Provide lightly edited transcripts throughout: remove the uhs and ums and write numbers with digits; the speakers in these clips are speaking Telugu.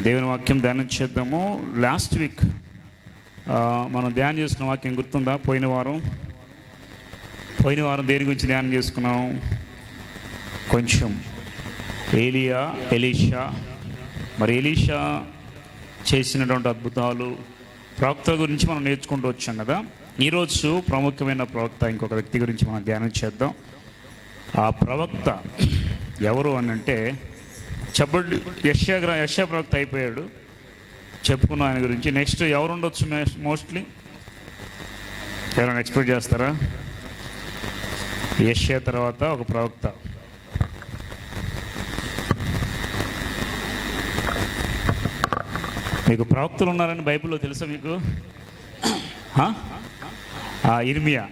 దేవుని వాక్యం ధ్యానం చేద్దాము. లాస్ట్ వీక్ మనం ధ్యానం చేసుకున్న వాక్యం గుర్తుందా? పోయిన వారం దేని గురించి ధ్యానం చేసుకున్నాం? కొంచెం ఎలీషా మరి ఎలీషా చేసినటువంటి అద్భుతాలు, ప్రవక్తల గురించి మనం నేర్చుకుంటూ వచ్చాం కదా. ఈరోజు ప్రాముఖ్యమైన ప్రవక్త ఇంకొక వ్యక్తి గురించి మనం ధ్యానం చేద్దాం. ఆ ప్రవక్త ఎవరు అని అంటే చెప్పండి. యెషయా ప్రవక్త అయిపోయాడు, చెప్పుకున్నాం ఆయన గురించి. నెక్స్ట్ ఎవరు ఉండొచ్చు? మోస్ట్లీ ఎవరైనా ఎక్స్పెక్ట్ చేస్తారా? యెషయా తర్వాత ఒక ప్రవక్త. మీకు ప్రవక్తలు ఉన్నారని బైబిల్లో తెలుసా మీకు? ఇర్మియా,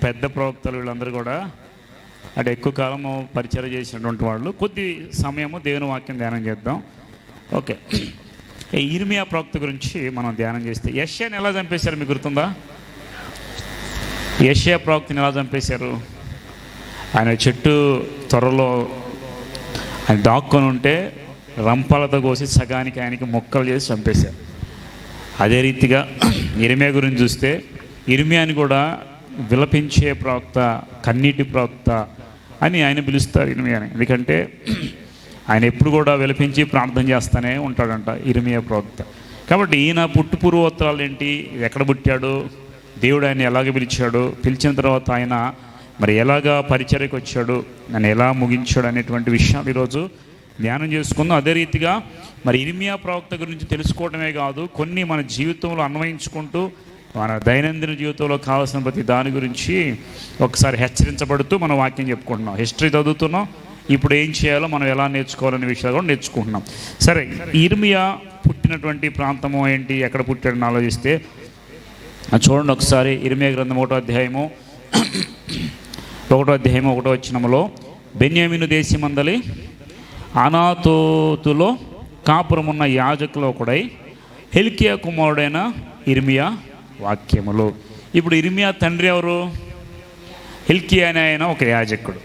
పెద్ద ప్రవక్తలు, వీళ్ళందరూ కూడా అంటే ఎక్కువ కాలము పరిచయం చేసినటువంటి వాళ్ళు. కొద్ది సమయము దేవుని వాక్యం ధ్యానం చేద్దాం. ఓకే, ఈ ఇర్మియా ప్రవక్త గురించి మనం ధ్యానం చేస్తే, యెషయాని ఎలా చంపేశారు మీకు గుర్తుందా? యెషయా ప్రవక్తని ఎలా చంపేశారు? ఆయన చెట్టు త్వరలో ఆయన దాక్కొని ఉంటే రంపాలతో కోసి సగానికి ఆయనకి మొక్కలు చేసి చంపేశారు. అదే రీతిగా ఇర్మియా గురించి చూస్తే, ఇర్మియాని కూడా విలపించే ప్రవక్త, కన్నీటి ప్రవక్త అని ఆయన పిలుస్తారు ఇర్మియాని. ఎందుకంటే ఆయన ఎప్పుడు కూడా విలపించి ప్రార్థన చేస్తూనే ఉంటాడంట ఇర్మియా ప్రవక్త. కాబట్టి ఈయన పూర్వోత్తరాలు ఏంటి, ఎక్కడ పుట్టాడు, దేవుడు ఆయన ఎలాగ పిలిచాడు, పిలిచిన తర్వాత ఆయన మరి ఎలాగా పరిచర్యకు వచ్చాడు, ఆయన ఎలా ముగించాడు అనేటువంటి విషయాలు ఈరోజు ధ్యానం చేసుకుందాం. అదే రీతిగా మరి ఇర్మియా ప్రవక్త గురించి తెలుసుకోవడమే కాదు, కొన్ని మన జీవితంలో అన్వయించుకుంటూ మన దైనందిన జీవితంలో కావాల్సిన ప్రతి దాని గురించి ఒకసారి హెచ్చరించబడుతూ మనం వాక్యం చెప్పుకుంటున్నాం. హిస్టరీ చదువుతున్నాం, ఇప్పుడు ఏం చేయాలో మనం ఎలా నేర్చుకోవాలనే విషయాలు కూడా నేర్చుకుంటున్నాం. సరే, ఇర్మియా పుట్టినటువంటి ప్రాంతము ఏంటి, ఎక్కడ పుట్టాడని ఆలోచిస్తే చూడండి ఒకసారి. ఇర్మియా గ్రంథం 1వ అధ్యాయము 1వ వచనములో, బెన్యామీను దేశమందలి అనాతోతులో కాపురమున్న యాజకులు ఒకడై హిల్కియా కుమారుడైన ఇర్మియా వాక్యములు. ఇప్పుడు ఇర్మియా తండ్రి ఎవరు? హిల్కియా అనే ఆయన ఒక యాజకుడు.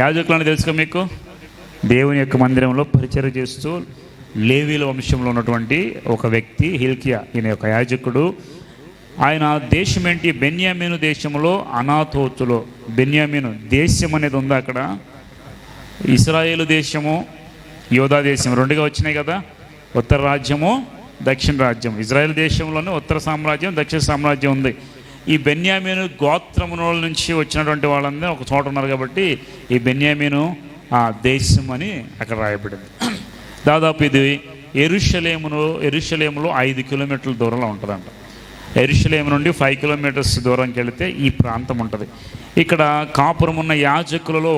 యాజకులు అని తెలుసుగా మీకు? దేవుని యొక్క మందిరంలో పరిచర్య చేస్తూ లేవీల వంశంలో ఉన్నటువంటి ఒక వ్యక్తి హిల్కియా. ఈయన ఒక యాజకుడు. ఆయన దేశం ఏంటి? బెన్యామీను దేశంలో అనాతోతులో. బెన్యామీను దేశం అనేది ఉందా అక్కడ? ఇశ్రాయేలు దేశము, యోధా దేశం రెండుగా వచ్చినాయి కదా. ఉత్తర రాజ్యము, దక్షిణ రాజ్యం. ఇజ్రాయెల్ దేశంలోనే ఉత్తర సామ్రాజ్యం, దక్షిణ సామ్రాజ్యం ఉంది. ఈ బెన్యామీను గోత్రముల నుంచి వచ్చినటువంటి వాళ్ళందరూ ఒక చోట ఉన్నారు కాబట్టి ఈ బెన్యామీను ఆ దేశం అని అక్కడ రాయబడింది. దాదాపు ఇది ఎరుషలేములో 5 కిలోమీటర్ల దూరంలో ఉంటుందంట. ఎరుషలేము నుండి 5 కిలోమీటర్స్ దూరంకి వెళితే ఈ ప్రాంతం ఉంటుంది. ఇక్కడ కాపురం ఉన్న యాజకులలో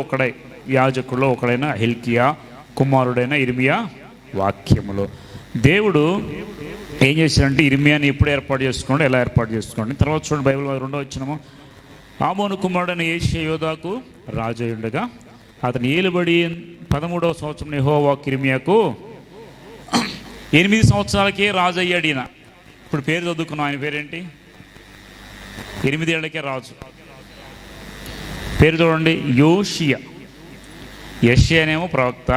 ఒకడైన హిల్కియా కుమారుడైన ఇర్మియా వాక్యములు. దేవుడు ఏం చేశాడంటే ఇర్మియాని ఎప్పుడు ఏర్పాటు చేసుకోండి, ఎలా ఏర్పాటు చేసుకోండి. తర్వాత చూడండి, బైబిల్ 2వ వచనము, ఆమోను కుమారుడైన యోషియా యోధాకు రాజు అయి ఉండగా అతను ఏలుబడి 13వ సంవత్సరం యెహోవా ఇర్మియాకు 8 సంవత్సరాలకే రాజు అయ్యాడు. ఈయన ఇప్పుడు పేరు చదువుకున్నాం. ఆయన పేరేంటి? 8 ఏళ్లకే రాజు. పేరు చూడండి, యోషియా. యెషయానేమో ప్రవక్త,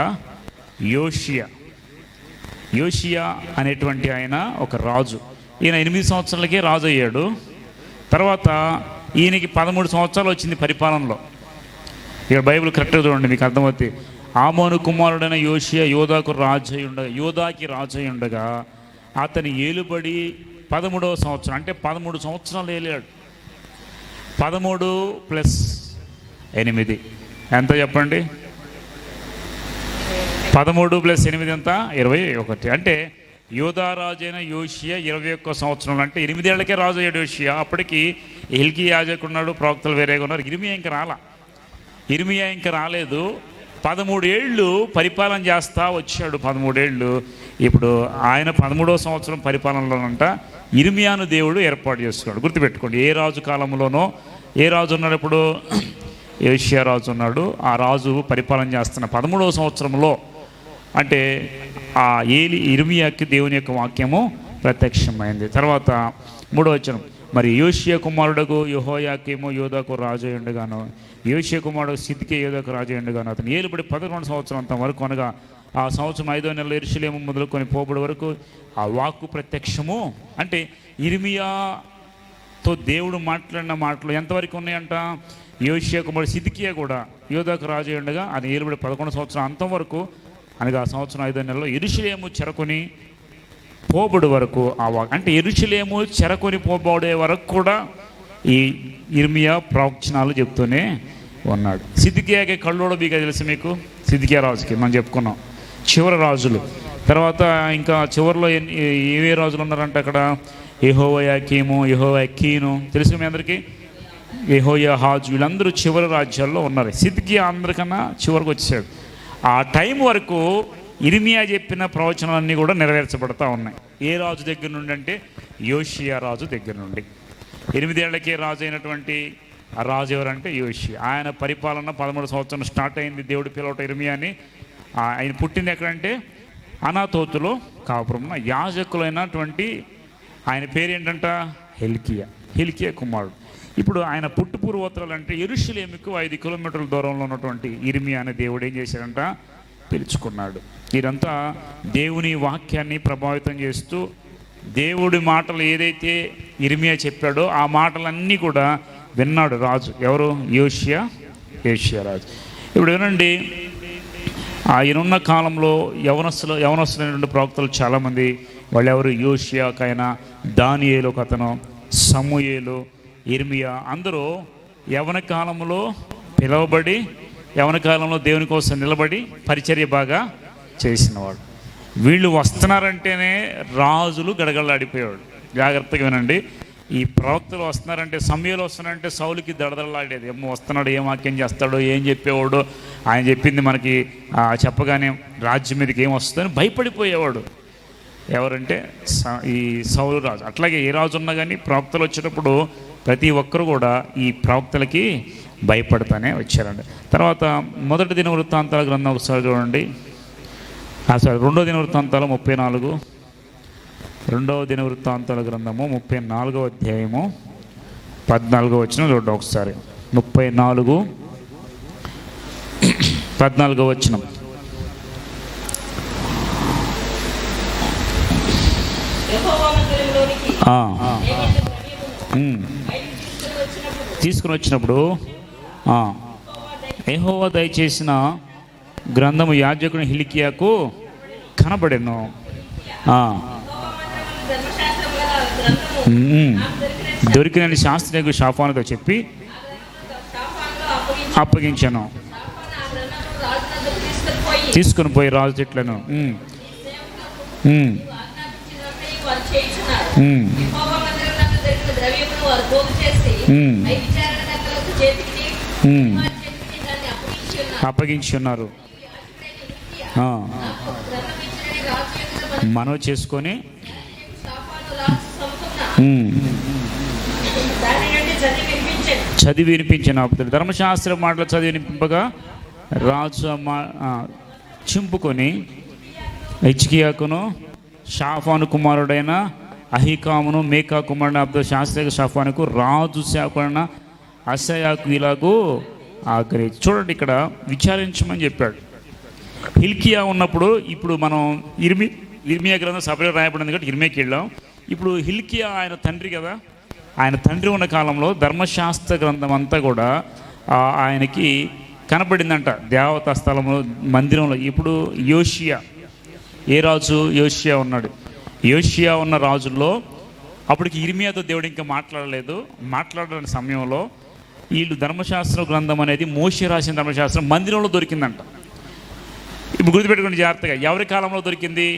యోషియా అనేటువంటి ఆయన ఒక రాజు. ఈయన 8 సంవత్సరాలకే రాజు అయ్యాడు. తర్వాత ఈయనకి 13 సంవత్సరాలు వచ్చింది పరిపాలనలో. ఇక్కడ బైబిల్ కరెక్ట్గా చూడండి, మీకు అర్థమవుతుంది. ఆమోను కుమారుడైన యోషియా యోధాకి రాజు అయి ఉండగా అతని ఏలుబడి 13వ సంవత్సరం, అంటే 13 సంవత్సరాలు ఏలాడు. 13 + 8 ఎంత చెప్పండి? 13 + 8 ఎంత? 21. అంటే యోధారాజు అయిన యోషియా 21 సంవత్సరంలో, అంటే 8 ఏళ్లకే రాజు అయ్యాడు యోషియా. అప్పటికి హిల్కియా యాజకున్నాడు, ప్రవక్తలు వేరేగా ఉన్నారు. ఇర్మియా ఇంకా రాలేదు. 13 ఏళ్ళు పరిపాలన చేస్తా వచ్చాడు. 13 ఏళ్ళు. ఇప్పుడు ఆయన 13వ సంవత్సరం పరిపాలనలోనంట ఇర్మియాను దేవుడు ఏర్పాటు చేసుకున్నాడు. గుర్తుపెట్టుకోండి, ఏ రాజు కాలంలోనో ఏ రాజు ఉన్నాడు? ఇప్పుడు యోషియా రాజు ఉన్నాడు. ఆ రాజు పరిపాలన చేస్తున్న 13వ సంవత్సరంలో, అంటే ఆ ఇర్మియాకి దేవుని యొక్క వాక్యము ప్రత్యక్షమైంది. తర్వాత 3వ వచనం, మరి యోషియా కుమారుడుకు యెహోయాకీము యోధాకు రాజు అయ్యుండగాను, యోషియా కుమారుడు సిద్కియా యోధాకు రాజు అయ్యుండగాను, అతను ఏలుబడి 11 సంవత్సరం అంత వరకు అనగా ఆ సంవత్సరం 5వ నెలలో యెరూషలేము మొదలుకొని పోబడి వరకు ఆ వాక్కు ప్రత్యక్షము అంటే ఇర్మియాతో దేవుడు మాట్లాడిన మాటలు ఎంతవరకు ఉన్నాయంట? యోషియా కుమారుడు సిద్కియా కూడా యోధాకు రాజు అయ్యుండగా అది ఏలుబడి 11 సంవత్సరం అంతం వరకు అనగా ఆ సంవత్సరం 5వ నెలలో యెరూషలేము చెరకొని పోబడి వరకు ఆ వాక్ అంటే యెరూషలేము చెరకొని పోబడే వరకు కూడా ఈ ఇర్మియా ప్రవచనాలు చెప్తూనే ఉన్నాడు. సిద్కియాకి కళ్ళోడబిగా తెలుసు మీకు, సిద్కియా రాజుకి మనం చెప్పుకున్నాం చివరి రాజులు. తర్వాత ఇంకా చివరిలో ఏవే రాజులు ఉన్నారంటే అక్కడ యెహోయాకీము, యెహోయాకీను తెలుసు మీ అందరికీ, యెహోయాహాజు, వీళ్ళందరూ చివరి రాజ్యాల్లో ఉన్నారు. సిద్కియా అందరికన్నా చివరికి వచ్చాడు. ఆ టైం వరకు ఇర్మియా చెప్పిన ప్రవచనాలన్నీ కూడా నెరవేర్చబడతా ఉన్నాయి. ఏ రాజు దగ్గర నుండి అంటే యోషియా రాజు దగ్గర నుండి. 8 ఏళ్లకే రాజు అయినటువంటి ఆ రాజు ఎవరంటే యోషియా. ఆయన పరిపాలన 13 సంవత్సరం స్టార్ట్ అయింది. దేవుడు పిలవట ఇర్మియాని. ఆయన పుట్టింది ఎక్కడంటే అనాతోతులో కాపురం. యాజకులైనటువంటి ఆయన పేరేంటంట హిల్కియా కుమారుడు. ఇప్పుడు ఆయన పుట్టు పూర్వోత్తరాలు అంటే యెరూషలేముకు 5 కిలోమీటర్ల దూరంలో ఉన్నటువంటి ఇర్మియా అనే దేవుడు ఏం చేశాడంట? పిలుచుకున్నాడు. ఇదంతా దేవుని వాక్యాన్ని ప్రభావితం చేస్తూ దేవుడి మాటలు ఏదైతే ఇర్మియా చెప్పాడో ఆ మాటలన్నీ కూడా విన్నాడు రాజు. ఎవరు? యోషియా రాజు. ఇప్పుడు వినండి, ఆయనున్న కాలంలో యవనస్తులైనటువంటి ప్రవక్తలు చాలామంది, వాళ్ళు ఎవరు? యోషియాకైనా, దానియేలు ఒక అతను, సమూయేలు, ఇర్మియా, అందరూ యవన కాలంలో పిలువబడి యవన కాలంలో దేవుని కోసం నిలబడి పరిచర్య బాగా చేసినవాడు. వీళ్ళు వస్తున్నారంటేనే రాజులు గడగడలాడిపోయాడు. జాగ్రత్తగా వినండి, ఈ ప్రవక్తలు వస్తున్నారంటే, సమయంలో వస్తున్నారంటే సౌలుకి దడదడలాడేది. ఏమో వస్తున్నాడు, ఏం వాక్యం చేస్తాడో, ఏం చెప్పేవాడు, ఆయన చెప్పింది మనకి చెప్పగానే రాజ్యం మీదకి ఏం వస్తుందని భయపడిపోయేవాడు. ఎవరంటే ఈ సౌలు రాజు. అట్లాగే ఏ రాజు ఉన్నా కానీ ప్రవక్తలు వచ్చేటప్పుడు ప్రతి ఒక్కరు కూడా ఈ ప్రవక్తలకి భయపడతానే వచ్చారండి. తర్వాత 1వ దినవృత్తాంతాల గ్రంథం ఒకసారి చూడండి. సారీ 2వ దినవృత్తాంతాలు 34, 2వ దినవృత్తాంతాల గ్రంథము 34వ అధ్యాయము 14వ వచనం చూడండి ఒకసారి. 14వ వచనం. తీసుకుని వచ్చినప్పుడు యెహోవా దయచేసిన గ్రంథము యాజకుని హిల్కియాకు కనబడెను. దొరికిన శాస్త్రీయ షాఫానుతో చెప్పి అప్పగించాను. తీసుకుని పోయి రాజు చెట్లను అప్పగించి ఉన్నారు. మనవి చేసుకొని చదివి వినిపించిన ధర్మశాస్త్ర మాటలు చదివి వినిపింపగా రాజు చింపుకొని హిజ్కియాకును, షాఫాను కుమారుడైన అహీకామును, మేకా కుమారుడైన అబ్దుల్ శాస్త్రి షాఫానుకు, రాజు శాఖన అసయాకు ఇలాగూ ఆగ్రహించి. చూడండి, ఇక్కడ విచారించమని చెప్పాడు. హిల్కియా ఉన్నప్పుడు, ఇప్పుడు మనం ఇర్మియా గ్రంథం సపరేట్ రాయబడింది కాబట్టి ఇర్మియాకి వెళ్ళాం. ఇప్పుడు హిల్కియా ఆయన తండ్రి కదా, ఆయన తండ్రి ఉన్న కాలంలో ధర్మశాస్త్ర గ్రంథం అంతా కూడా ఆయనకి కనబడిందంట దేవతా స్థలంలో, మందిరంలో. ఇప్పుడు యోషియా, ఏ రాజు? యోషియా ఉన్నాడు. యోషియా ఉన్న రాజుల్లో అప్పటికి ఇర్మియాతో దేవుడు ఇంకా మాట్లాడలేదు. మాట్లాడని సమయంలో వీళ్ళు ధర్మశాస్త్ర గ్రంథం అనేది మోషే రాసిన ధర్మశాస్త్రం మందిరంలో దొరికిందంట. ఇప్పుడు గుర్తుపెట్టుకోండి జాగ్రత్తగా, ఎవరి కాలంలో దొరికింది?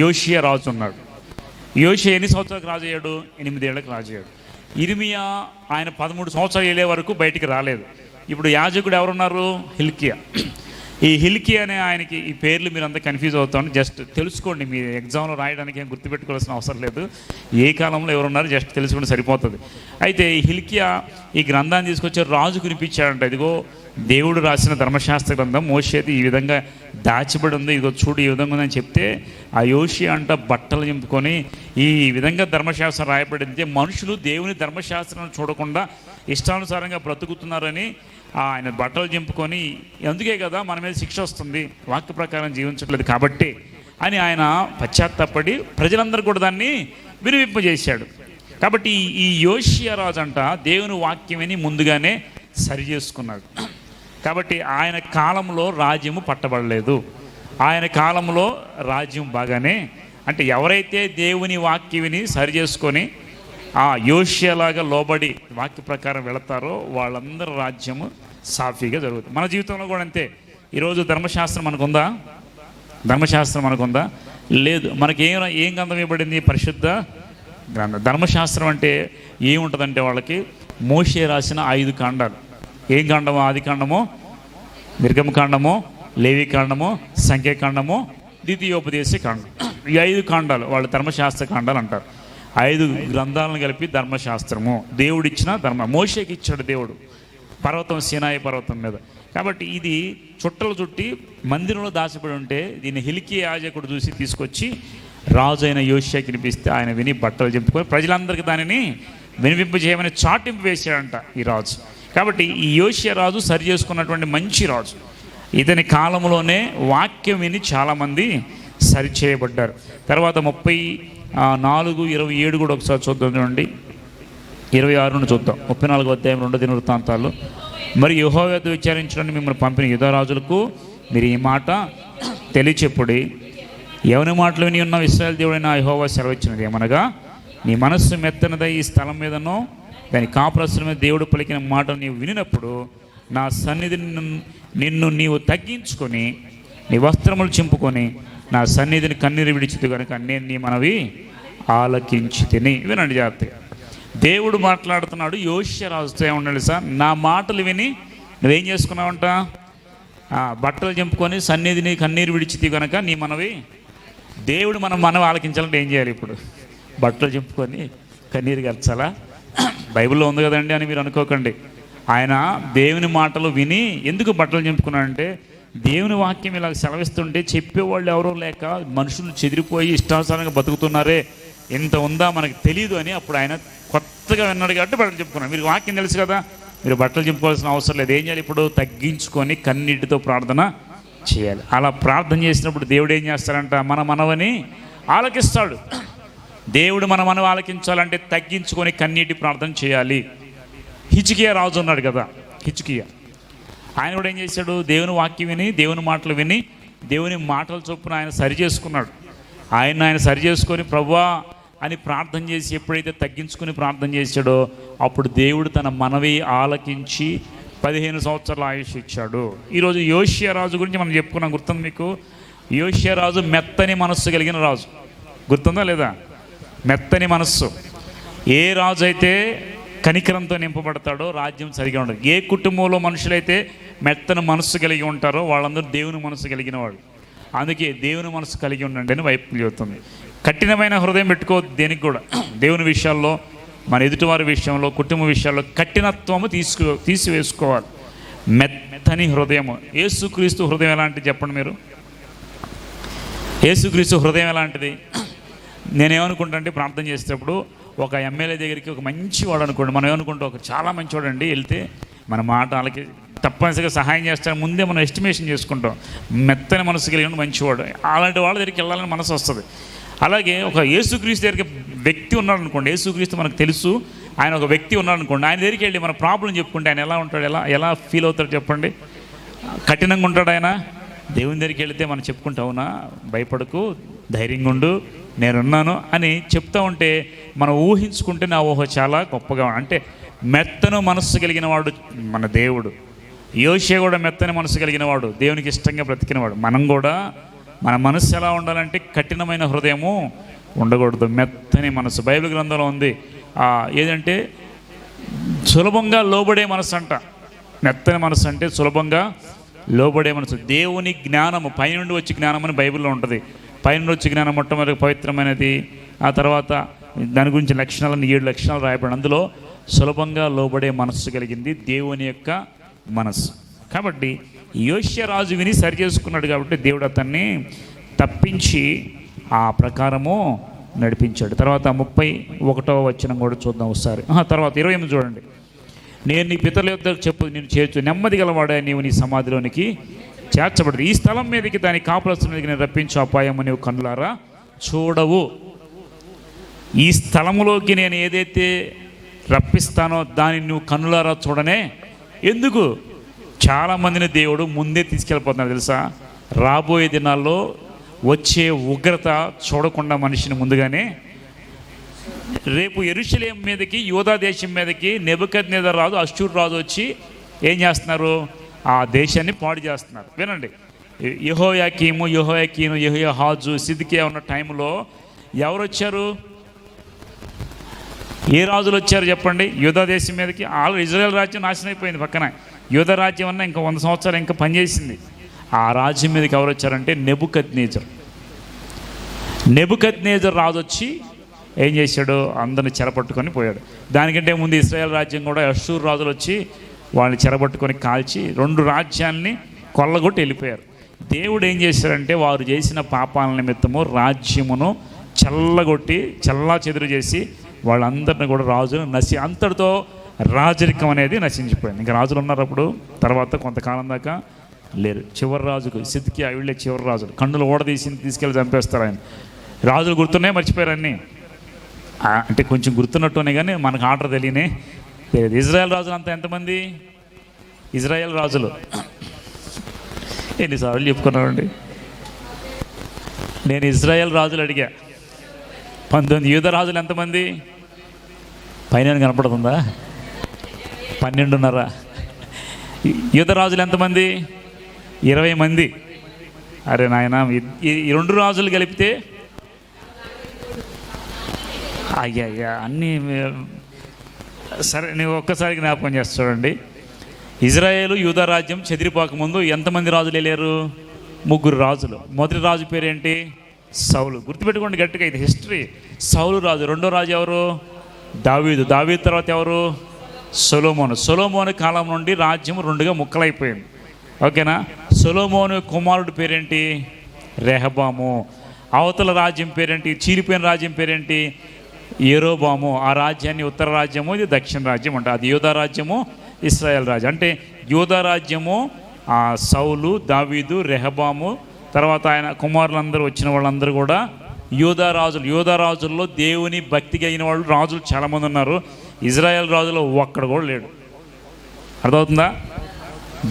యోషియా రాజు ఉన్నాడు. యోషియా ఎన్ని సంవత్సరాలకు రాజు అయ్యాడు? 8 ఏళ్ళకి రాజు అయ్యాడు. ఇర్మియా ఆయన 13 సంవత్సరాలు వెళ్ళే వరకు బయటికి రాలేదు. ఇప్పుడు యాజకుడు ఎవరున్నారు? హిల్కియా. ఈ హిల్కియా అనే ఆయనకి ఈ పేర్లు మీరు అంతా కన్ఫ్యూజ్ అవుతాను. జస్ట్ తెలుసుకోండి, మీ ఎగ్జామ్లో రాయడానికి ఏం గుర్తుపెట్టుకోవాల్సిన అవసరం లేదు. ఏ కాలంలో ఎవరున్నారు జస్ట్ తెలుసుకుంటే సరిపోతుంది. అయితే ఈ హిల్కియా ఈ గ్రంథాన్ని తీసుకొచ్చి రాజుకు వినిపించాడంట. ఇదిగో దేవుడు రాసిన ధర్మశాస్త్ర గ్రంథం మోషేది ఈ విధంగా దాచిబడి ఉంది, ఇదిగో చూడు ఈ విధంగా ఉందని చెప్తే ఆ యోషియా అంట బట్టలు చింపుకొని ఈ విధంగా ధర్మశాస్త్రం రాయబడింది. మనుషులు దేవుని ధర్మశాస్త్రం చూడకుండా ఇష్టానుసారంగా బ్రతుకుతున్నారని ఆయన బట్టలు చింపుకొని, అందుకే కదా మన మీద శిక్ష వస్తుంది, వాక్య ప్రకారం జీవించట్లేదు కాబట్టి అని ఆయన పశ్చాత్తాపడి ప్రజలందరూ కూడా దాన్ని వినిపింపజేశాడు. కాబట్టి ఈ యోషియా రాజు అంట దేవుని వాక్యం విని ముందుగానే సరి చేసుకున్నాడు. కాబట్టి ఆయన కాలంలో రాజ్యము పట్టబడలేదు. ఆయన కాలంలో రాజ్యం బాగానే, అంటే ఎవరైతే దేవుని వాక్యం విని సరి చేసుకొని ఆ యోషియాలాగా లోబడి వాక్య ప్రకారం వెళతారో వాళ్ళందరూ రాజ్యము సాఫీగా జరుగుతుంది. మన జీవితంలో కూడా అంతే. ఈరోజు ధర్మశాస్త్రం మనకుందా? ధర్మశాస్త్రం మనకుందా? లేదు. మనకి ఏం గ్రంథం ఇవ్వబడింది? పరిశుద్ధ గ్రంథం. ధర్మశాస్త్రం అంటే ఏముంటుందంటే వాళ్ళకి మోషే రాసిన 5 కాండాలు. ఏం కాండమో? ఆది కాండమో, నిర్గమకాండమో, లేవికాండమో, సంఖ్యాకాండమో, ద్వితీయోపదేశ కాండం. ఈ 5 కాండాలు వాళ్ళు ధర్మశాస్త్ర కాండాలు అంటారు. 5 గ్రంథాలను కలిపి ధర్మశాస్త్రము. దేవుడిచ్చిన మోషేకి ఇచ్చాడు దేవుడు పర్వతం, సీనాయి పర్వతం మీద. కాబట్టి ఇది చుట్టలు చుట్టి మందిరంలో దాచిపడి ఉంటే దీన్ని హిల్కీయా యాజకుడు చూసి తీసుకొచ్చి రాజు అయిన యోషియాకి వినిపిస్తే ఆయన విని బట్టలు చింపుకొని ప్రజలందరికీ దానిని వినిపింప చేయమని చాటింపు వేశాడంట ఈ రాజు. కాబట్టి ఈ యోషియా రాజు సరి చేసుకున్నటువంటి మంచి రాజు. ఇతని కాలంలోనే వాక్యం విని చాలామంది సరి చేయబడ్డారు. తర్వాత 34:27 కూడా ఒకసారి చూద్దాం చూడండి. 26 నుండి చూద్దాం. 34వ అధ్యాయం 2 దినవృత్తాంతాలు. మరి యెహోవా యొద్ద విచారించడానికి మిమ్మల్ని పంపిన యూదా రాజులకు మీరు ఈ మాట తెలియచెప్పుడి. ఎవరి మాటలు విని ఉన్న ఇశ్రాయేలు దేవుడైన యెహోవా సెలవిచ్చినది ఏమనగా, నీ మనస్సు మెత్తనదై ఈ స్థలం మీదనో దాని కాపురస్తుల మీద దేవుడు పలికిన మాట నీవు వినినప్పుడు నా సన్నిధిని నిన్ను నీవు తగ్గించుకొని నీ వస్త్రములు చింపుకొని నా సన్నిధిని కన్నీరు విడిచితే కనుక నేను నీ మనవి ఆలకించి తిని. వినండి జాగ్రత్తగా. దేవుడు మాట్లాడుతున్నాడు యోషియా రాజుతో. ఏమన్నాడు సార్? నా మాటలు విని నువ్వేం చేసుకున్నావంట? బట్టలు చింపుకొని సన్నిధిని కన్నీరు విడిచితే కనుక నీ మనవి. దేవుడు మనవి ఆలకించాలంటే ఏం చేయాలి? ఇప్పుడు బట్టలు చింపుకొని కన్నీరు గర్చాలా? బైబిల్లో ఉంది కదండి అని మీరు అనుకోకండి. ఆయన దేవుని మాటలు విని ఎందుకు బట్టలు చింపుకున్నాడంటే, దేవుని వాక్యం ఇలా సెలవిస్తుంటే చెప్పేవాళ్ళు ఎవరో లేక మనుషులు చెదిరిపోయి ఇష్టానుసారంగా బతుకుతున్నారే, ఇంత ఉందా మనకు తెలియదు అని అప్పుడు ఆయన కొత్తగా విన్నాడు కాబట్టి బట్టలు చెప్పుకున్నాడు. మీరు వాక్యం తెలుసు కదా, మీరు బట్టలు చెప్పుకోవాల్సిన అవసరం లేదు. ఏం చేయాలి? ఇప్పుడు తగ్గించుకొని కన్నీటితో ప్రార్థన చేయాలి. అలా ప్రార్థన చేసినప్పుడు దేవుడు ఏం చేస్తాడంట? మనవని ఆలకిస్తాడు. దేవుడు మనవని ఆలకించాలంటే తగ్గించుకొని కన్నీటి ప్రార్థన చేయాలి. హిజ్కియా రాజు ఉన్నాడు కదా, హిజ్కియా ఆయన కూడా ఏం చేశాడు? దేవుని వాక్యం విని దేవుని మాటలు విని దేవుని మాటల చొప్పున ఆయన సరి చేసుకున్నాడు. ఆయన సరి చేసుకొని ప్రభువా అని ప్రార్థన చేసి ఎప్పుడైతే తగ్గించుకుని ప్రార్థన చేశాడో అప్పుడు దేవుడు తన మనవి ఆలకించి 15 సంవత్సరాల ఆయుష్ ఇచ్చాడు. ఈరోజు యోషియా రాజు గురించి మనం చెప్పుకున్నాం. గుర్తుంది మీకు? యోషియా రాజు మెత్తని మనస్సు కలిగిన రాజు. గుర్తుందా లేదా? మెత్తని మనస్సు. ఏ రాజు అయితే కనికరంతో నింపబడతాడో రాజ్యం సరిగా ఉండదు. ఏ కుటుంబంలో మనుషులైతే మెత్తని మనస్సు కలిగి ఉంటారో వాళ్ళందరూ దేవుని మనస్సు కలిగిన వాళ్ళు. అందుకే దేవుని మనసు కలిగి ఉండండి అని వైపు చెబుతుంది. కఠినమైన హృదయం పెట్టుకోవద్దు దేనికి కూడా. దేవుని విషయాల్లో, మన ఎదుటివారి విషయంలో, కుటుంబ విషయాల్లో కఠినత్వము తీసివేసుకోవాలి. మెత్తని హృదయము. యేసుక్రీస్తు హృదయం ఎలాంటిది చెప్పండి మీరు? యేసుక్రీస్తు హృదయం ఎలాంటిది? నేనేమనుకుంటా అంటే ప్రార్థన చేసేటప్పుడు ఒక ఎమ్మెల్యే దగ్గరికి ఒక మంచివాడు అనుకోండి, మనం ఏమనుకుంటాం? ఒక చాలా మంచివాడు అండి, వెళ్తే మన మాట వాళ్ళకి తప్పనిసరిగా సహాయం చేస్తాను ముందే మనం ఎస్టిమేషన్ చేసుకుంటాం. మెత్తని మనసు కలిగిన మంచివాడు, అలాంటి వాళ్ళ దగ్గరికి వెళ్ళాలని మనసు వస్తుంది. అలాగే ఒక యేసుక్రీస్తు దగ్గరికి వ్యక్తి ఉన్నాడు అనుకోండి, యేసుక్రీస్తు మనకు తెలుసు, ఆయన ఒక వ్యక్తి ఉన్నాడు అనుకోండి, ఆయన దగ్గరికి వెళ్ళి మన ప్రాబ్లం చెప్పుకుంటే ఆయన ఎలా ఉంటాడు? ఎలా ఫీల్ అవుతాడు చెప్పండి? కఠినంగా ఉంటాడు ఆయన. దేవుని దగ్గరికి వెళితే మనం చెప్పుకుంటా, అవునా భయపడకు, ధైర్యంగా ఉండు, నేనున్నాను అని చెప్తా ఉంటే మనం ఊహించుకుంటే నా ఊహ చాలా గొప్పగా. అంటే మెత్తను మనస్సు కలిగిన వాడు మన దేవుడు. యోషియా కూడా మెత్తని మనసు కలిగిన వాడు, దేవునికి ఇష్టంగా బ్రతికినవాడు. మనం కూడా మన మనసు ఎలా ఉండాలంటే కఠినమైన హృదయము ఉండకూడదు, మెత్తని మనసు. బైబిల్ గ్రంథంలో ఉంది ఏదంటే సులభంగా లోబడే మనసు అంట. మెత్తని మనసు అంటే సులభంగా లోబడే మనసు. దేవుని జ్ఞానము పైనుండి వచ్చే జ్ఞానం అని బైబిల్లో ఉంటుంది. పైనుండి వచ్చే జ్ఞానం మొట్టమొదటి పవిత్రమైనది, ఆ తర్వాత దాని గురించి లక్షణాలను 7 లక్షణాలు రాయబడి అందులో సులభంగా లోబడే మనస్సు కలిగింది దేవుని యొక్క మనస్సు. కాబట్టి యోషియా రాజు విని సరి చేసుకున్నాడు కాబట్టి దేవుడు అతన్ని తప్పించి ఆ ప్రకారము నడిపించాడు. తర్వాత 31వ వచనం కూడా చూద్దాం ఒకసారి. తర్వాత 28 చూడండి. నేను నీ పితరుల యొద్దకు చెప్పు, నేను చేర్చు, నెమ్మది గలవాడా నీవు నీ సమాధిలోనికి చేర్చబడదు. ఈ స్థలం మీదకి దాని కాపులస్తుల మీదకి నేను రప్పించు అపాయము నీవు కన్నులారా చూడవు. ఈ స్థలములోకి నేను ఏదైతే రప్పిస్తానో దాన్ని నువ్వు కన్నులారా చూడనే. ఎందుకు? చాలామందిని దేవుడు ముందే తీసుకెళ్ళిపోతున్నాడు తెలుసా. రాబోయే దినాల్లో వచ్చే ఉగ్రత చూడకుండా మనిషిని ముందుగానే, రేపు యెరూషలేము మీదకి, యూదా దేశం మీదకి నెబుకద్నెజర్ రాజు, అష్షూరు రాజు వచ్చి ఏం చేస్తున్నారు? ఆ దేశాన్ని పాడు చేస్తున్నారు. వినండి, యెహోయాకీము, యెహోయాహాజు, సిద్కియా ఉన్న టైంలో ఎవరు వచ్చారు? ఏ రాజులు వచ్చారు చెప్పండి? యూదా దేశం మీదకి. ఆల్రెడీ ఇజ్రాయెల్ రాజ్యం నాశనం అయిపోయింది. పక్కన యూదా రాజ్యం అన్న ఇంకా 100 సంవత్సరాలు ఇంకా పనిచేసింది. ఆ రాజ్యం మీదకి ఎవరు వచ్చారంటే నెబుకద్నెజర్ రాజు వచ్చి ఏం చేశాడు? అందరిని చెరపట్టుకొని పోయాడు. దానికంటే ముందు ఇశ్రాయేల్ రాజ్యం కూడా అష్షూరు రాజులు వచ్చి వాళ్ళని చెరపట్టుకొని కాల్చి 2 రాజ్యాల్ని కొల్లగొట్టి వెళ్ళిపోయారు. దేవుడు ఏం చేశాడంటే వారు చేసిన పాపాల నిమిత్తము రాజ్యమును చల్లగొట్టి చల్లా చెదురు చేసి వాళ్ళందరినీ కూడా రాజును అంతటితో రాజరికం అనేది నశించిపోయింది. ఇంకా రాజులు ఉన్నారు అప్పుడు, తర్వాత కొంతకాలం దాకా లేరు. చివరి రాజుకు సిద్కియా వీళ్ళే చివరి రాజులు. కన్నులు తీసుకెళ్ళి చంపేస్తారు ఆయన. రాజులు గుర్తున్నాయి, మర్చిపోయారు అన్నీ. అంటే కొంచెం గుర్తున్నట్టునే కానీ మనకు ఆర్డర్ తెలియనే తెలియదు. ఇజ్రాయెల్ రాజులు అంతా ఎంతమంది? ఇజ్రాయెల్ రాజులు ఎన్నిసార్లు చెప్పుకున్నామండి. నేను ఇజ్రాయెల్ రాజులు అడిగా 19. యూదా రాజులు ఎంతమంది? పైన కనపడుతుందా? 12.5. యూదా రాజులు ఎంతమంది? 20 మంది. అరే నాయన, ఈ 2 రాజులు కలిపితే అయ్యా అన్నీ. సరే, నువ్వు ఒక్కసారి జ్ఞాపకం చేస్తా చూడండి. ఇజ్రాయేలు యూదా రాజ్యం చెదిరిపోకముందు ఎంతమంది రాజులు వెళ్ళారు? 3 రాజులు. మొదటి రాజు పేరేంటి? సౌలు. గుర్తుపెట్టుకోండి గట్టిగా, ఇది హిస్టరీ. సౌలు రాజు. 2వ రాజు ఎవరు? దావీదు. దావీదు తర్వాత ఎవరు? సొలొమోను. సొలొమోను కాలం నుండి రాజ్యం 2గా ముక్కలైపోయింది. ఓకేనా? సొలొమోను కుమారుడు పేరేంటి? రెహబాము. అవతల రాజ్యం పేరేంటి? చీలిపోయిన రాజ్యం పేరేంటి? యెరోబాము. ఆ రాజ్యాన్ని ఉత్తర రాజ్యము, ఇది దక్షిణ రాజ్యం అంట. అది యూదా రాజ్యము, ఇశ్రాయేల్ రాజ్యం. అంటే యూదా రాజ్యము సౌలు, దావీదు, రెహబాము, తర్వాత ఆయన కుమారులందరూ వచ్చిన వాళ్ళందరూ కూడా యూదా రాజులు. యూదా రాజుల్లో దేవుని భక్తిగా అయిన వాళ్ళు రాజులు చాలామంది ఉన్నారు. ఇజ్రాయెల్ రాజులో ఒక్కడు కూడా లేడు. అర్థమవుతుందా?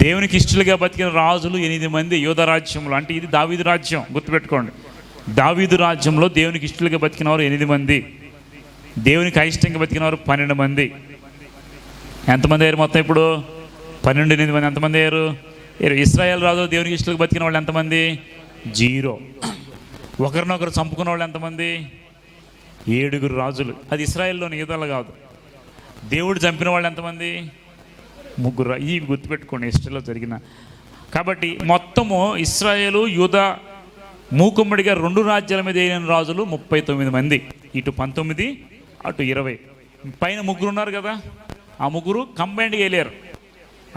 దేవునికి ఇష్టలుగా బతికిన రాజులు 8 మంది యూదా రాజ్యంలో. అంటే ఇది దావీదు రాజ్యం, గుర్తుపెట్టుకోండి. దావీదు రాజ్యంలో దేవునికి ఇష్టలుగా బతికినవారు 8 మంది, దేవునికి అయిష్టంగా బతికినవారు 12 మంది. ఎంతమంది అయ్యారు మొత్తం ఇప్పుడు? 12, 8 మంది. ఎంతమంది అయ్యారు? ఇశ్రాయేల్ రాజు దేవునికి ఇష్టలుగా బతికిన వాళ్ళు ఎంతమంది? 0. ఒకరినొకరు చంపుకున్న వాళ్ళు ఎంతమంది? 7 రాజులు. అది ఇశ్రాయేల్లోని యూదాలో కాదు. దేవుడు చంపిన వాళ్ళు ఎంతమంది? 3. ఈ గుర్తుపెట్టుకోండి హిస్టరీలో జరిగిన. కాబట్టి మొత్తము ఇశ్రాయేలు యూదా మూకుమ్మడిగా 2 రాజ్యాల మీద అయిన రాజులు 39 మంది. ఇటు 19, అటు 20. పైన 3 ఉన్నారు కదా, ఆ 3 కంబైన్డ్గా వెళ్ళారు.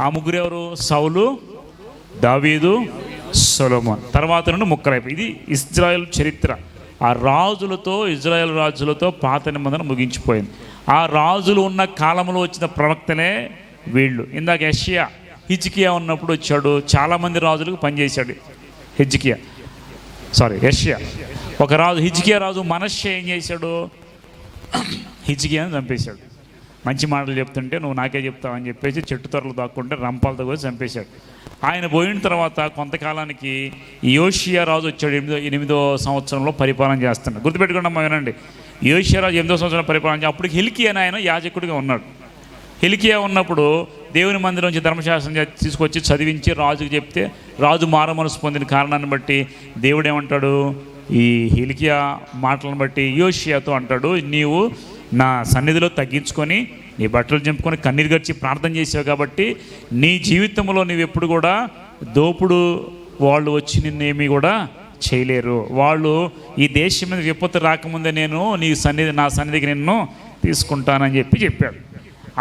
ఆ 3 ఎవరు? సౌలు, దావీదు, సొలొమోన్. తర్వాత నుండి ముక్కలైపోయి. ఇది ఇజ్రాయెల్ చరిత్ర. ఆ రాజులతో, ఇజ్రాయెల్ రాజులతో పాత నిబంధన ముగించిపోయింది. ఆ రాజులు ఉన్న కాలంలో వచ్చిన ప్రవక్తలే వీళ్ళు. ఇందాక హిజ్కియా ఉన్నప్పుడు వచ్చాడు. చాలామంది రాజులకు పనిచేశాడు యెషయా. ఒక రాజు హిజ్కియా రాజు మనష్షే ఏం చేశాడు? హిజ్కియాని చంపేశాడు. మంచి మాటలు చెప్తుంటే నువ్వు నాకే చెప్తావని చెప్పేసి చెట్టు త్వరలు దాక్కుంటే రంపాలతో కూడా చంపేశాడు. ఆయన పోయిన తర్వాత కొంతకాలానికి యోషియా రాజు వచ్చాడు. 8వ సంవత్సరంలో పరిపాలన చేస్తున్నాడు. గుర్తుపెట్టుకోండి అమ్మా, వినండి. యోషియా రాజు 8వ సంవత్సరంలో పరిపాలన. అప్పుడు హిల్కియా ఆయన యాజకుడిగా ఉన్నాడు. హిల్కియా ఉన్నప్పుడు దేవుని మందిరం నుంచి ధర్మశాస్త్రం తీసుకొచ్చి చదివించి రాజుకు చెప్తే రాజు మారమనసు పొందిన కారణాన్ని బట్టి దేవుడు ఏమంటాడు? ఈ హిల్కియా మాటలను బట్టి యోషియాతో అంటాడు, నీవు నా సన్నిధిలో తగ్గించుకొని నీ బట్టలు చెంపుకొని కన్నీరు గడిచి ప్రార్థన చేసావు కాబట్టి నీ జీవితంలో నువ్వు ఎప్పుడు కూడా దోపుడు వాళ్ళు వచ్చి నిన్నేమీ కూడా చేయలేరు. వాళ్ళు ఈ దేశం మీద విపత్తు రాకముందే నేను నా సన్నిధికి నిన్ను తీసుకుంటానని చెప్పాడు.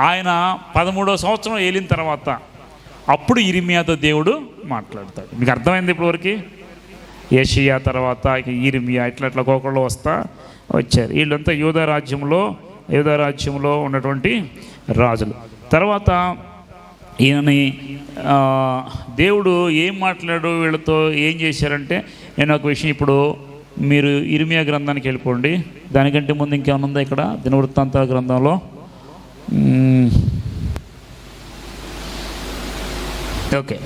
ఆయన 13వ సంవత్సరం ఏలిన తర్వాత అప్పుడు ఇర్మియాతో దేవుడు మాట్లాడతాడు. మీకు అర్థమైంది ఇప్పటివరకు? యేషయా తర్వాత ఇక ఇర్మియా ఇట్లా ఒక్కొక్కళ్ళు వచ్చారు. వీళ్ళంతా యూదా రాజ్యంలో ఉన్నటువంటి రాజులు. తర్వాత ఈయనని దేవుడు ఏం మాట్లాడు వీళ్ళతో ఏం చేశారంటే, నేను ఒక విషయం, ఇప్పుడు మీరు ఇర్మియా గ్రంథానికి వెళ్ళిపోండి. దానికంటే ముందు ఇంకేమైనా ఉందా ఇక్కడ దినవృత్తాంతాల గ్రంథంలో? ఓకే,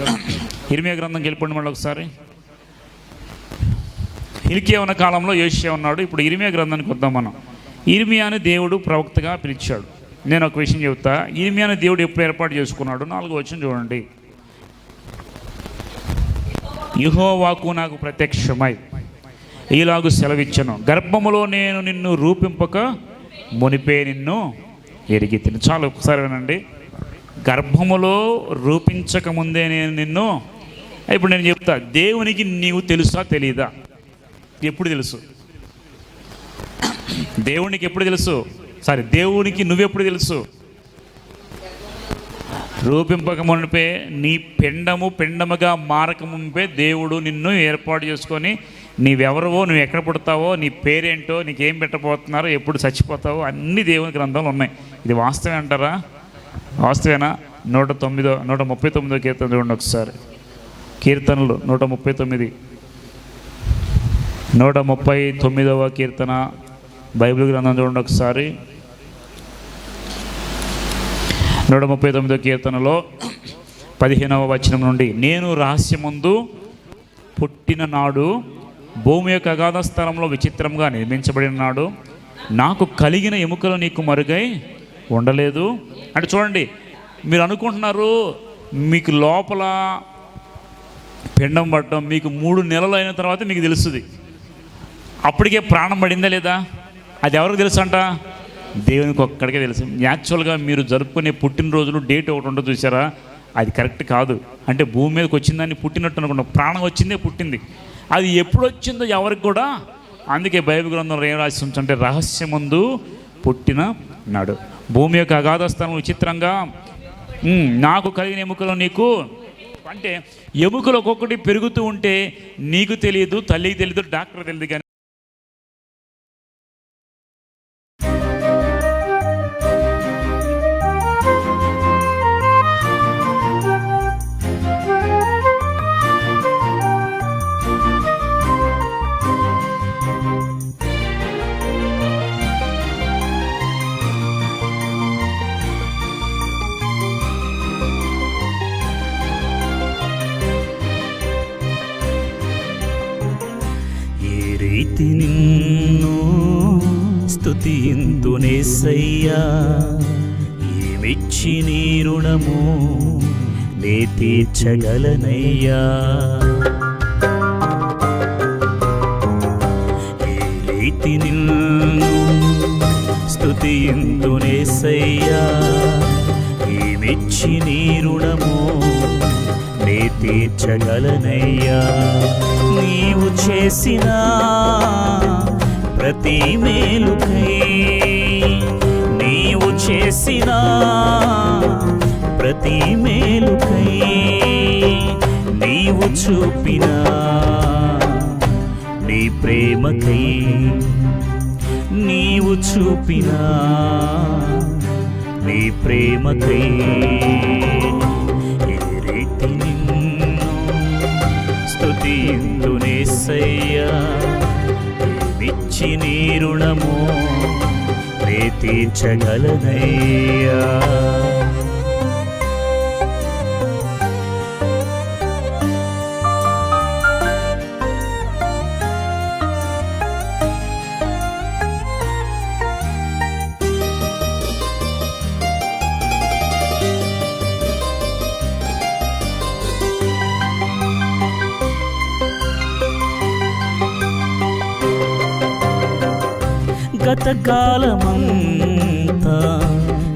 ఇర్మియా గ్రంథంకి వెళ్ళిపోండి మళ్ళీ ఒకసారి. హిల్కియా ఉన్న కాలంలో యోషియా ఉన్నాడు. ఇప్పుడు ఇర్మియా గ్రంథానికి వద్దాం మనం. ఇర్మియాని దేవుడు ప్రవక్తగా పిలిచాడు. నేను ఒక విషయం చెబుతా. ఇర్మియాని దేవుడు ఎప్పుడు ఏర్పాటు చేసుకున్నాడు? 4వ వచనం చూడండి. యెహోవాకు నాకు ప్రత్యక్షమై ఈలాగు సెలవిచ్చను, గర్భములో నేను నిన్ను రూపింపక మునిపే నిన్ను ఎరిగి తిని. చాలు, ఒకసారి వినండి. గర్భములో రూపించక ముందే నేను నిన్ను. ఇప్పుడు నేను చెప్తా, దేవునికి నీవు తెలుసా తెలీదా? ఎప్పుడు తెలుసు? దేవునికి ఎప్పుడు తెలుసు? దేవునికి నువ్వెప్పుడు తెలుసు? రూపింపక మునిపే, నీ పిండముగా మారక మునిపే దేవుడు నిన్ను ఏర్పాటు చేసుకొని, నీవెవరవో, నువ్వు ఎక్కడ పుడతావో, నీ పేరేంటో, నీకేం పెట్టబోతున్నారో, ఎప్పుడు చచ్చిపోతావో అన్ని దేవుని గ్రంథంలో ఉన్నాయి. ఇది వాస్తవే అంటారా? వాస్తవేనా? 139వ కీర్తన చూడండి ఒకసారి. కీర్తనలు 139, 139వ కీర్తన బైబిల్ గ్రంథం చూడండి ఒకసారి. 139వ కీర్తనలో 15వ వచనం నుండి, నేను రహస్యమందు పుట్టిన నాడు, భూమి యొక్క అగాధ స్థలంలో విచిత్రంగా నిర్మించబడిన నాడు, నాకు కలిగిన ఎముకలు నీకు మరుగై ఉండలేదు అంటే. చూడండి, మీరు అనుకుంటున్నారు మీకు లోపల పిండం పడటం మీకు 3 నెలలు అయిన తర్వాత మీకు తెలుస్తుంది. అప్పటికే ప్రాణం పడిందా లేదా? అది ఎవరికి తెలుసు అంట? దేవునికి ఒక్కడికే తెలుసు. యాక్చువల్గా మీరు జరుపుకునే పుట్టినరోజులు డేట్ ఒకటి ఉంటుంది చూసారా, అది కరెక్ట్ కాదు. అంటే భూమి మీదకి వచ్చిందని పుట్టినట్టు అనుకున్నాం. ప్రాణం వచ్చిందే పుట్టింది. అది ఎప్పుడు వచ్చిందో ఎవరికి కూడా. అందుకే బైబిల్ గ్రంథంలో ఏం రాసి ఉంచంటే, రహస్యమందు పుట్టిన నాడు, భూమి యొక్క అగాధ స్థలం విచిత్రంగా, నాకు కలిగిన ఎముకలు నీకు. అంటే ఎముకలు ఒక్కొక్కటి పెరుగుతూ ఉంటే నీకు తెలియదు, తల్లికి తెలియదు, డాక్టర్ తెలియదు. కానీ నిన్ను స్తుతింతునేసయ్యా, ఏమిచ్చి నీ రుణము నే తీర్చగలనయ్యా. ఏ రీతి నిన్ను స్తుతింతునేసయ్యా, ఏమిచ్చి నీ రుణము నే తీర్చగలనయ్యా. నీవు చేసిన ప్రతి మేలుకై, నీవు చేసిన ప్రతి మేలుకై, నీవు చూపిన నీ ప్రేమకై, నీవు చూపిన నీ ప్రేమకై, ఏ రీతి నిన్ను స్తుతింతునేసయ్యా, ఏమిచ్చి నీ రుణము నే తీర్చగలనయ్యా. గతకాలమంతా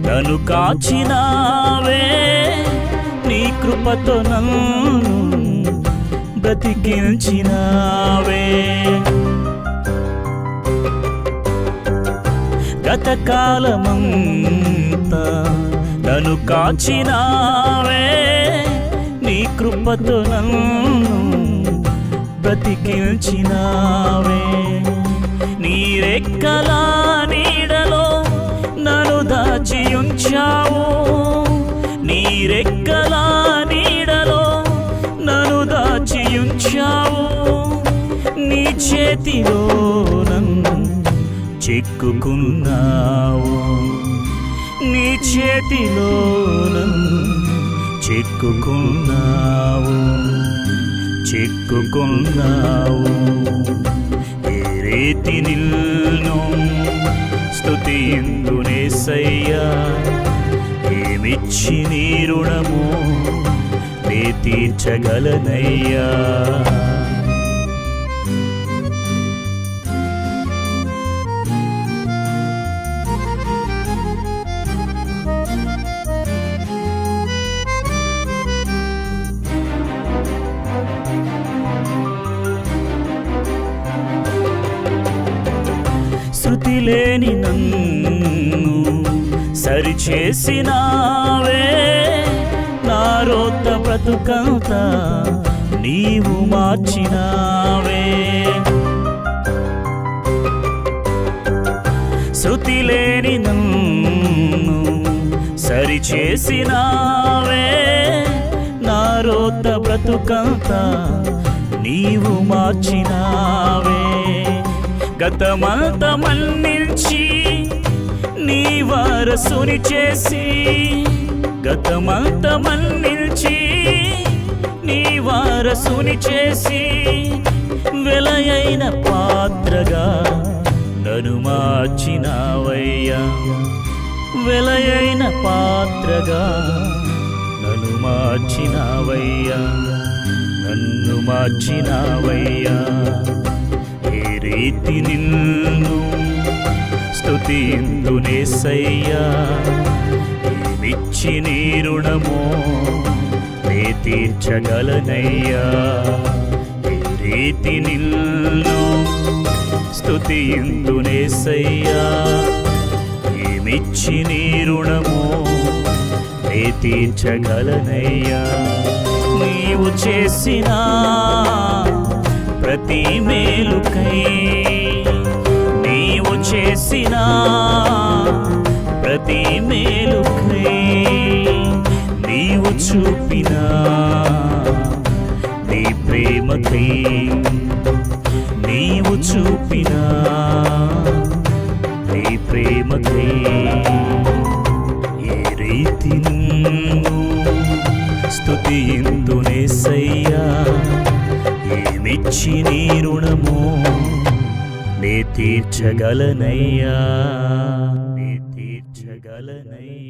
నన్ను కాచినావే, నీ కృపతో నన్ను బ్రతికించినావే. గతకాలమంతా నన్ను కాచినావే, కృపతో నన్ను బ్రతికించినావే. నీ రెక్కల నీడలో నన్ను దాచి ఉంచావు. నీ రెక్కల నీడలో నన్ను దాచి ఉంచావు. నీ చేతిలో నన్ను చిక్కుకున్నావు. నీ చేతిలో నన్ను చిక్కుకున్నావు. ఏ రీతి నిన్ను స్తుతిందునేసయ్యా. ఏమిచ్చి నీ రుణము నే తీర్చగలనయ్యా. శృతి లేని నన్ను సరిచేసినావే. నా రోత బ్రతుకంతా నీవు మార్చినావే. శృతి లేని నన్ను సరిచేసినావే. నా రోత బ్రతుకంతా నీవు మార్చినావే. గతమంత మన్నించి నీ వారసుని చేసి. గతమంత మన్నించి నీ వారసుని చేసి. వెలయైన పాత్రగా నన్ను మార్చినావయ్యా. వెలయైన పాత్రగా నన్ను మార్చినావయ్యా. నన్ను మార్చినావయ్యా. ఏ రీతి నిన్ను స్తుతిందునేసయ్యా. ఏమిచ్చి నీ రుణము నే తీర్చగలనయ్యా. ఏ రీతి నిన్ను స్తుతిందునేసయ్యా. ఏమిచ్చి నీ రుణము నే తీర్చగలనయ్యా. నీవు చేసిన ప్రతి మేలుకై, నీవు చేసిన ప్రతి మేలుకై, నీవు చూపిన నీ ప్రేమకై, నీవు చూపిన నీ ప్రేమకై. ఏ రీతి నిన్ను స్తుతిందునేసయ్యా. ఏమిచ్చి నీ రుణము నే తీర్చగలనయ్యా. నే తీర్చగలనయ్యా.